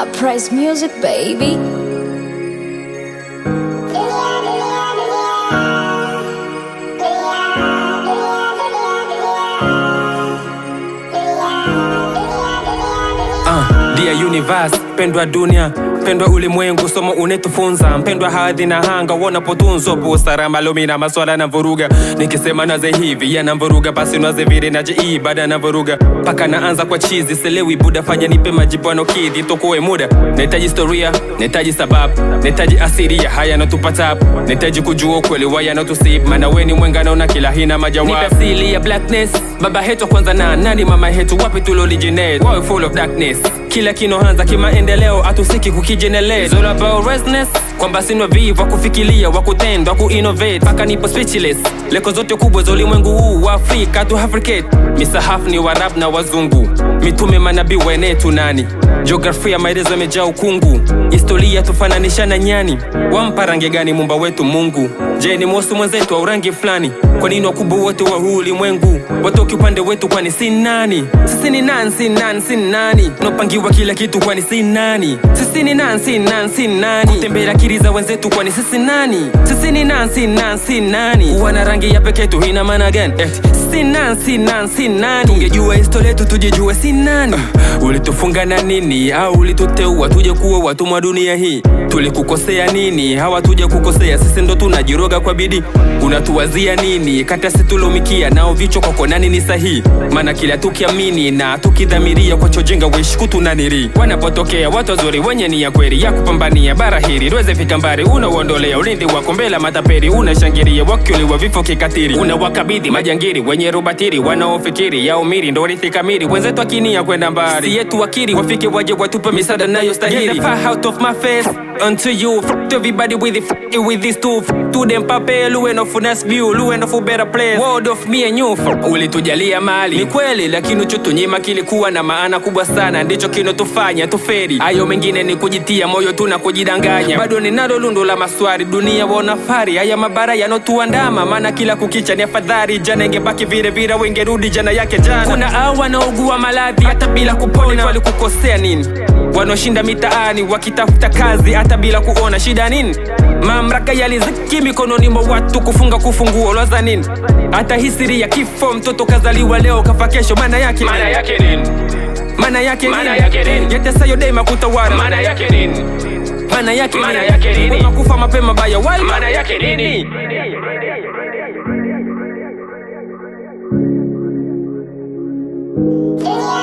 Uprise music, baby. Dear universe, pendwa dunia, pendwa ulimwengu, somo unetufunza, mpendwa hadhi na hanga, wanapotunzwa busara, malumi na maswala na vuruga. Nikisema naze hivi, ya na vuruga, basi naze vile naje ibada na vuruga. Paka naanza kwa chizi, selewi buda, fanya nipe majibu anokidhi, tokoe muda. Nahitaji historia, nahitaji sababu, nahitaji asiria, haya natupata hapo. Nahitaji kujua ukweli wa yanatusib, maana we ni mwengano na kila hina majawabu. Nipe asili ya blackness, baba hetu kwanza na nani mama hetu, wapi tulo-originate, why full of darkness. Kila kinohanza kimaendeleo, atusiki kukijenelate. It's all about restlessness, kwamba sinwa vivu, wakufikilia, wakutenda, waku-innovate. Paka nipo speechless, leko zote kubwa za ulimwengu huu wa Afrika tu Africate. Misahafu ni warab na wazungu, mitume manabii wenetu nani. Geografia maelezo yamejaa ukungu, historia tufananisha na nyani. Wampa rangi gani mumba wetu Mungu? Je, ni mosu mwenzetu au rangi fulani? Kwa nini wakubwa wote wa huu ulimwengu watoki upande wetu, kwani si nani? Sisi ni nani, si nani, si nani? Tunapangiwa kila kitu, kwani si nani? Sisi ni nani, si nani, si nani? Kutembea akili za wenzetu, kwani sisi nani? Sisi ni nani, si nani, si nani? Wana rangi ya pekee tu, ina maana gani? Si nani, si nani, si nani? Tungejua historia yetu, tujijue si nani. Ulitufunga na nini? Au ulituteua tuje kuwa watu wa dunia hii? Tulikukosea nini? Hawa tuje kukosea, sisi ndo tunajiroga kwa bidii. Unatuwazia nini? Kata situlumikia nao vicho kwako nani ni sahihi? Maana kila tukiamini na tukidhamiria kwa chojenga wish kutunaniri. Wanapotokea watu wazuri wenye nia kweli ya kupambania bara hili, tuweze fika mbali, unauondolea ulindi wako mbele mataperi, unashangiria wakiuliwa vifo kikatiri. Unawakabidhi majangiri wenye rubatiri, wanaofikiri ya umiri ndo rithi kamili. Wenzetu akinia kwenda mbali, si yetu wakiri wafike waje watupe misaada nayo stahili. Get the fire out of my face unto you, to everybody with this too. To them pape, luwe of finesse view, luwe of a better place. Word of me and you. Ulitujalia mali ni kweli, lakini uchotunyima kilikuwa na maana kubwa sana, ndicho kinotufanya tuferi. Ayo mengine ni kujitia moyo tu na kujidanganya. Bado ninalo lundo la maswali, dunia wana fari. Haya mabara yanotuandama, maana kila kukicha ni afadhali. Jana ingebaki vile vile, wengerudi jana yake jana. Kuna hao wanaogua maradhi hata bila kupona. Walikukosea nini? Wanaoshinda mitaani wakitafuta kazi hata bila kuona, shida nini? Mamlaka yaliziki mikononi mwa watu, kufunga kufunguo loza nini? Hata hisiri ya kifo, mtoto kazaliwa leo kafa kesho, maana yake nini? Maana yake nini? Maana yake nini? Yatesa yodema kutawara, maana yake nini? Maana yake nini? Maana yake nini? Unakufa mapema baya why? Maana yake nini? Yeah.